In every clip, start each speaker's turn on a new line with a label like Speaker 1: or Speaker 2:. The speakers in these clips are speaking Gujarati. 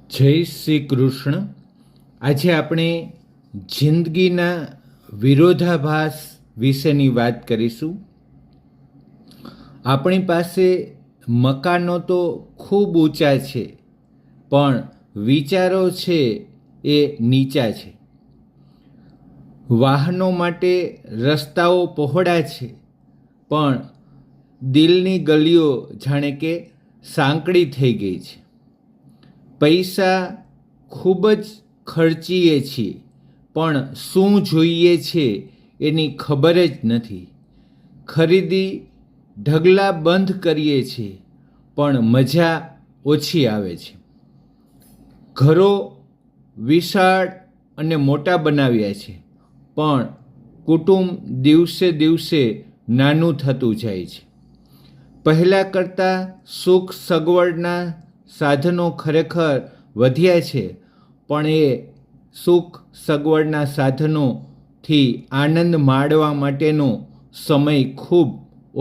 Speaker 1: જય શ્રી કૃષ્ણ. આજે આપણે જિંદગીના વિરોધાભાસ વિશેની વાત કરીશું. આપણી પાસે મકાનો તો ખૂબ ઊંચા છે, પણ વિચારો છે એ નીચા છે. વાહનો માટે રસ્તાઓ પહોળા છે, પણ દિલની ગલીઓ જાણે કે સાંકડી થઈ ગઈ છે. પૈસા ખૂબ જ ખર્ચીએ છીએ, પણ શું જોઈએ છે એની ખબર જ નથી. ખરીદી ઢગલા બંધ કરીએ છીએ, પણ મજા ઓછી આવે છે. ઘરો વિશાળ અને મોટા બનાવ્યા છે, પણ કુટુંબ દિવસે દિવસે નાનું થતું જાય છે. પહેલાં કરતાં સુખ સગવડના સાધનો ખરેખર વધ્યા છે, પણ એ સુખ સગવડના સાધનોથી આનંદ માણવા માટેનો સમય ખૂબ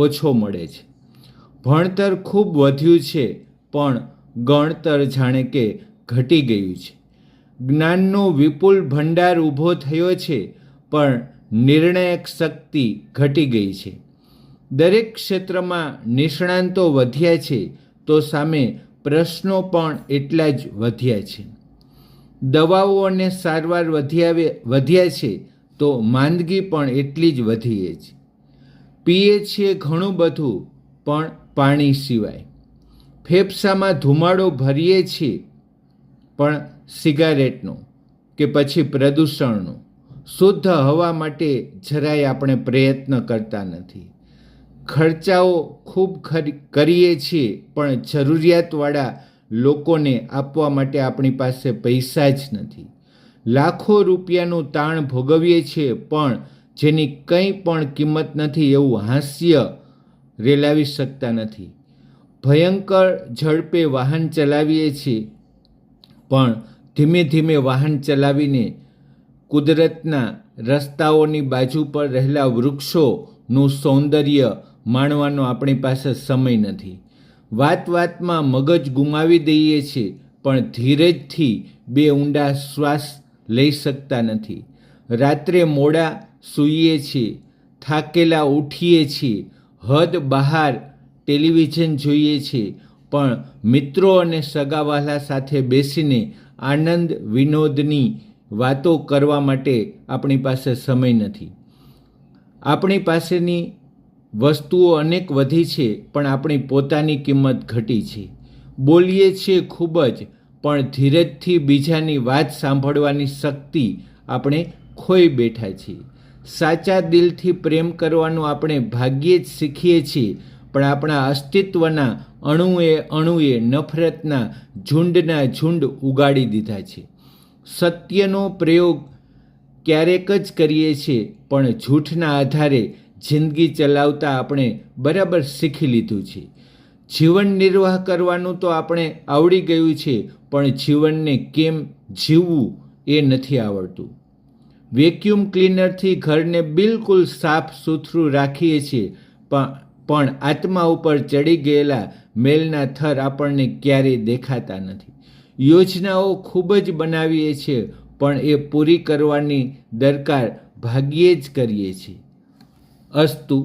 Speaker 1: ઓછો મળે છે. ભણતર ખૂબ વધ્યું છે, પણ ગણતર જાણે કે ઘટી ગયું છે. જ્ઞાનનો વિપુલ ભંડાર ઊભો થયો છે, પણ નિર્ણયક શક્તિ ઘટી ગઈ છે. દરેક ક્ષેત્રમાં નિષ્ણાંતો વધ્યા છે, તો સામે પ્રશ્નો પણ એટલા જ વધ્યા છે. દવાઓ અને સારવાર વધ્યા છે, તો માંદગી પણ એટલી જ વધી છે. પીએ છીએ ઘણું બધું, પણ પાણી સિવાય. ફેફસામાં ધુમાડો ભરીએ છીએ, પણ સિગારેટનો કે પછી પ્રદૂષણનો. શુદ્ધ હવા માટે જરાય આપણે પ્રયત્ન કરતા નથી. ખર્ચાઓ ખૂબ કરીએ છીએ, પણ જરૂરિયાતવાળા લોકોને આપવા માટે આપણી પાસે પૈસા જ નથી. લાખો રૂપિયાનું તાણ ભોગવીએ છીએ, પણ જેની કંઈ પણ કિંમત નથી એવું હાસ્ય રેલાવી શકતા નથી. ભયંકર ઝડપે વાહન ચલાવીએ છીએ, પણ ધીમે ધીમે વાહન ચલાવીને કુદરતના રસ્તાઓની બાજુ પર રહેલા વૃક્ષોનું સૌંદર્ય માણવાનો આપણી પાસે સમય નથી. વાતમાં મગજ ગુમાવી દઈએ છીએ, પણ ધીરજથી બે ઊંડા શ્વાસ લઈ શકતા નથી. રાત્રે મોડા સૂઈએ છીએ, થાકેલા ઉઠીએ છીએ, હદ બહાર ટેલિવિઝન જોઈએ છીએ, પણ મિત્રો અને સગાવહાલા સાથે બેસીને આનંદ વિનોદની વાતો કરવા માટે આપણી પાસે સમય નથી. આપણી પાસેની વસ્તુઓ અનેક વધી છે, પણ આપણી પોતાની કિંમત ઘટી છે. બોલીએ છીએ ખૂબ જ, પણ ધીરજથી બીજાની વાત સાંભળવાની શક્તિ આપણે ખોઈ બેઠા છીએ. સાચા દિલથી પ્રેમ કરવાનું આપણે ભાગ્યે જ શીખીએ છીએ, પણ આપણા અસ્તિત્વના અણુએ નફરતના ઝુંડના ઝુંડ ઉગાડી દીધા છે. સત્યનો પ્રયોગ ક્યારેક જ કરીએ છીએ, પણ જૂઠના આધારે જિંદગી ચલાવતા આપણે બરાબર શીખી લીધું છે. જીવન નિર્વાહ કરવાનું તો આપણે આવડી ગયું છે, પણ જીવનને કેમ જીવવું એ નથી આવડતું. વેક્યુમ ક્લીનરથી ઘરને બિલકુલ સાફ સુથરું રાખીએ છીએ, પણ આત્મા ઉપર ચડી ગયેલા મેલના થર આપણને ક્યારેય દેખાતા નથી. યોજનાઓ ખૂબ જ બનાવીએ છીએ, પણ એ પૂરી કરવાની દરકાર ભાગ્યે જ કરીએ છીએ. અસ્તુ.